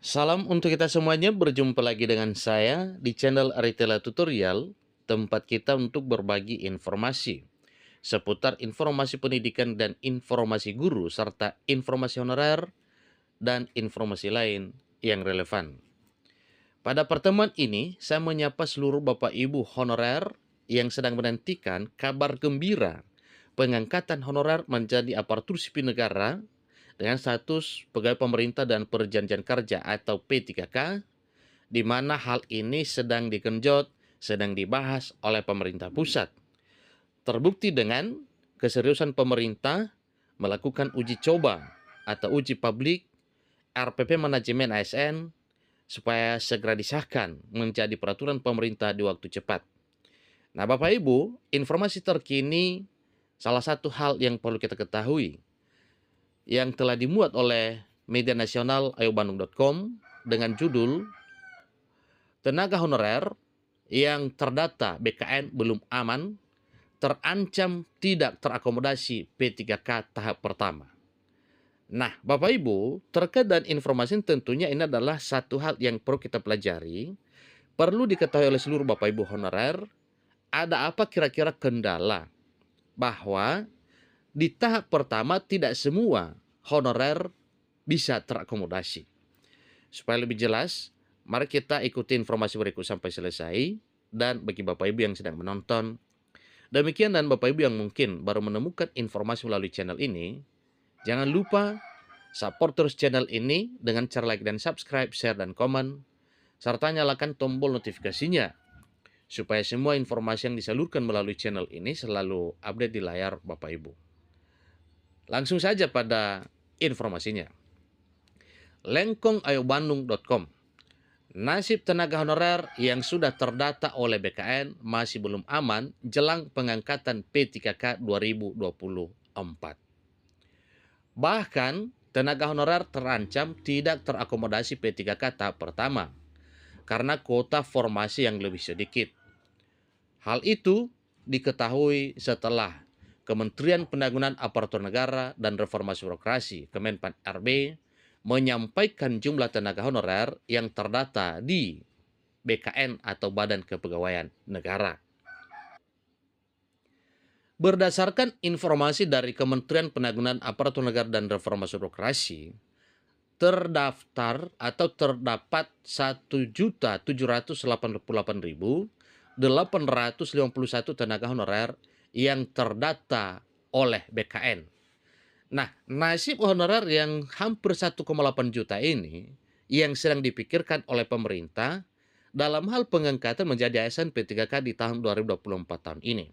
Salam untuk kita semuanya, berjumpa lagi dengan saya di channel Aritela Tutorial, tempat kita untuk berbagi informasi seputar informasi pendidikan dan informasi guru, serta informasi honorer dan informasi lain yang relevan. Pada pertemuan ini, saya menyapa seluruh Bapak Ibu honorer yang sedang menantikan kabar gembira pengangkatan honorer menjadi aparatur sipil negara dengan status pegawai pemerintah dan perjanjian kerja atau P3K, di mana hal ini sedang digenjot, sedang dibahas oleh pemerintah pusat. Terbukti dengan keseriusan pemerintah melakukan uji coba atau uji publik RPP manajemen ASN supaya segera disahkan menjadi peraturan pemerintah di waktu cepat. Nah, Bapak Ibu, informasi terkini salah satu hal yang perlu kita ketahui yang telah dimuat oleh media nasional ayobandung.com dengan judul Tenaga honorer yang terdata BKN belum aman, terancam tidak terakomodasi P3K tahap pertama. Nah, Bapak Ibu, terkait dengan informasi ini tentunya ini adalah satu hal yang perlu kita pelajari, perlu diketahui oleh seluruh Bapak Ibu honorer, ada apa kira-kira kendala bahwa di tahap pertama tidak semua honorer bisa terakomodasi. Supaya lebih jelas, mari kita ikuti informasi berikut sampai selesai. Dan bagi Bapak Ibu yang sedang menonton, demikian, dan Bapak Ibu yang mungkin baru menemukan informasi melalui channel ini, jangan lupa support terus channel ini dengan cara like dan subscribe, share dan komen, serta nyalakan tombol notifikasinya supaya semua informasi yang disalurkan melalui channel ini selalu update di layar Bapak Ibu. Langsung saja pada informasinya. Lengkongayobandung.com. Nasib tenaga honorer yang sudah terdata oleh BKN masih belum aman jelang pengangkatan P3K 2024. Bahkan, tenaga honorer terancam tidak terakomodasi P3K tahap pertama karena kuota formasi yang lebih sedikit. Hal itu diketahui setelah Kementerian Penanggulangan Aparatur Negara dan Reformasi Birokrasi Kemenpan RB menyampaikan jumlah tenaga honorer yang terdata di BKN atau Badan Kepegawaian Negara. Berdasarkan informasi dari Kementerian Penanggulangan Aparatur Negara dan Reformasi Birokrasi, terdaftar atau terdapat 1.788.851 tenaga honorer yang terdata oleh BKN. Nah, nasib honorer yang hampir 1,8 juta ini yang sedang dipikirkan oleh pemerintah dalam hal pengangkatan menjadi ASN P3K di tahun 2024 tahun ini.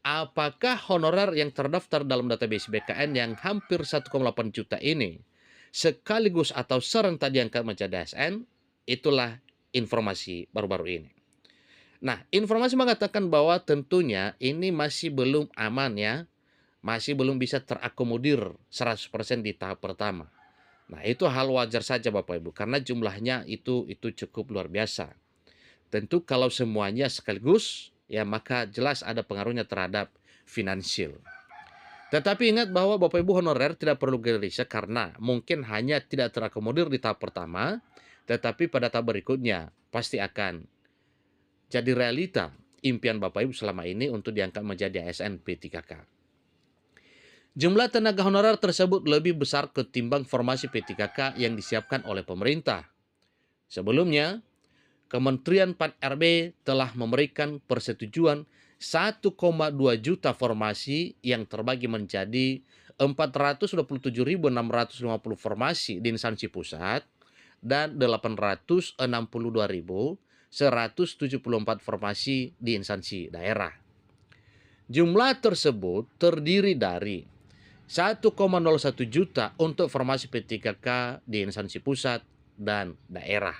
Apakah honorer yang terdaftar dalam database BKN yang hampir 1,8 juta ini sekaligus atau serentak diangkat menjadi ASN? Itulah informasi baru-baru ini. Nah, informasi mengatakan bahwa tentunya ini masih belum aman ya, masih belum bisa terakomodir 100% di tahap pertama. Nah, itu hal wajar saja Bapak Ibu, karena jumlahnya itu cukup luar biasa. Tentu kalau semuanya sekaligus, ya maka jelas ada pengaruhnya terhadap finansial. Tetapi ingat bahwa Bapak Ibu honorer tidak perlu gelisah karena mungkin hanya tidak terakomodir di tahap pertama, tetapi pada tahap berikutnya pasti akan jadi realita impian Bapak Ibu selama ini untuk diangkat menjadi ASN P3K. Jumlah tenaga honorer tersebut lebih besar ketimbang formasi P3K yang disiapkan oleh pemerintah. Sebelumnya, Kementerian PAN-RB telah memberikan persetujuan 1,2 juta formasi yang terbagi menjadi 427.650 formasi di instansi pusat dan 862.174 formasi di instansi daerah. Jumlah tersebut terdiri dari 1,01 juta untuk formasi P3K di instansi pusat dan daerah.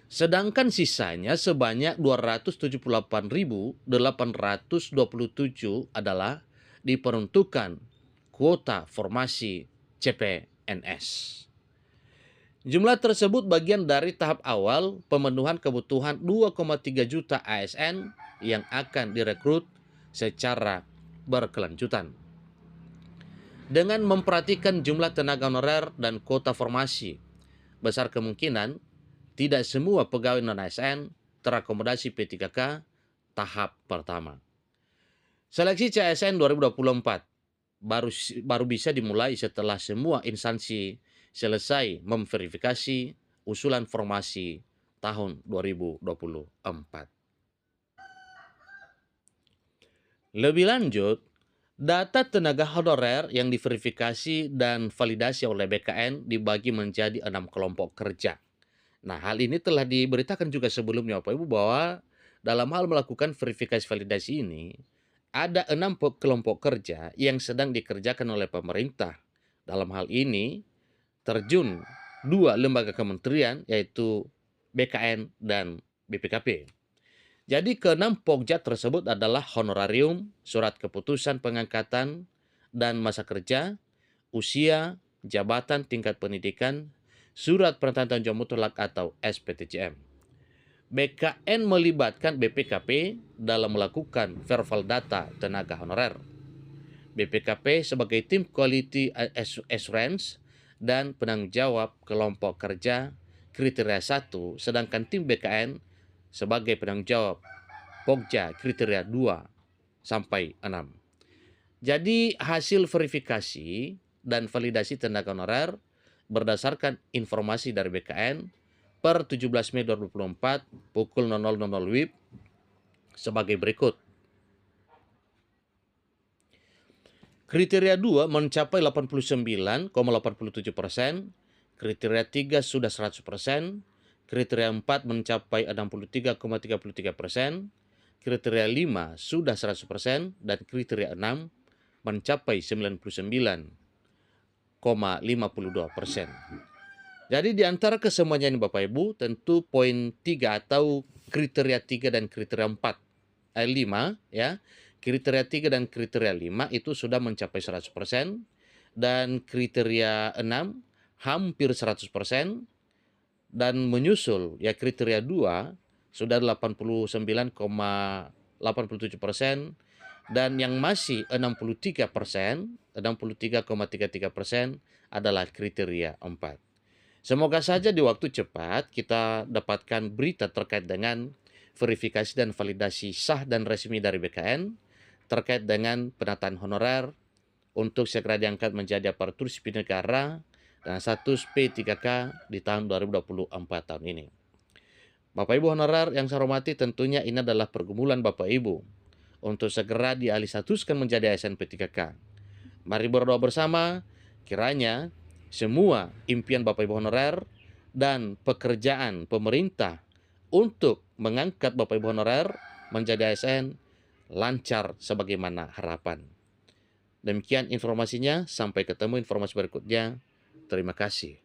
Sedangkan sisanya sebanyak 278.827 adalah diperuntukkan kuota formasi CPNS. Jumlah tersebut bagian dari tahap awal pemenuhan kebutuhan 2,3 juta ASN yang akan direkrut secara berkelanjutan. Dengan memperhatikan jumlah tenaga honorer dan kuota formasi, besar kemungkinan tidak semua pegawai non-ASN terakomodasi P3K tahap pertama. Seleksi CSN 2024 baru bisa dimulai setelah semua instansi selesai memverifikasi usulan formasi tahun 2024. Lebih lanjut, data tenaga honorer yang diverifikasi dan validasi oleh BKN dibagi menjadi 6 kelompok kerja. Nah, hal ini telah diberitakan juga sebelumnya Bapak Ibu bahwa dalam hal melakukan verifikasi validasi ini, ada 6 kelompok kerja yang sedang dikerjakan oleh pemerintah. Dalam hal ini, terjun 2 lembaga kementerian yaitu BKN dan BPKP. Jadi keenam pokja tersebut adalah honorarium, surat keputusan pengangkatan dan masa kerja, usia, jabatan tingkat pendidikan, surat pernyataan tanggung jawab mutlak atau SPTJM. BKN melibatkan BPKP dalam melakukan verbal data tenaga honorer. BPKP sebagai tim quality assurance dan penanggung jawab kelompok kerja kriteria 1, sedangkan tim BKN sebagai penanggung jawab Pokja kriteria 2 sampai 6. Jadi hasil verifikasi dan validasi tenaga honorer berdasarkan informasi dari BKN per 17 Mei 2024 pukul 00.00 WIB sebagai berikut. Kriteria 2 mencapai 89,87%, kriteria 3 sudah 100%, kriteria 4 mencapai 63,33%, kriteria 5 sudah 100%, dan kriteria 6 mencapai 99,52%. Jadi di antara kesemuanya ini Bapak Ibu, tentu poin 3 atau kriteria 3 dan kriteria 5 ya. Kriteria 3 dan kriteria 5 itu sudah mencapai 100%, dan kriteria 6 hampir 100%, dan menyusul ya kriteria 2 sudah 89,87%, dan yang masih 63,33% adalah kriteria 4. Semoga saja di waktu cepat kita dapatkan berita terkait dengan verifikasi dan validasi sah dan resmi dari BKN terkait dengan penataan honorer untuk segera diangkat menjadi aparatur sipil negara dan status P3K di tahun 2024 tahun ini. Bapak Ibu honorer yang saya hormati, tentunya ini adalah pergumulan Bapak Ibu untuk segera dialih statuskan menjadi ASN P3K. Mari berdoa bersama, kiranya semua impian Bapak Ibu honorer dan pekerjaan pemerintah untuk mengangkat Bapak Ibu honorer menjadi ASN lancar sebagaimana harapan. Demikian informasinya, sampai ketemu informasi berikutnya. Terima kasih.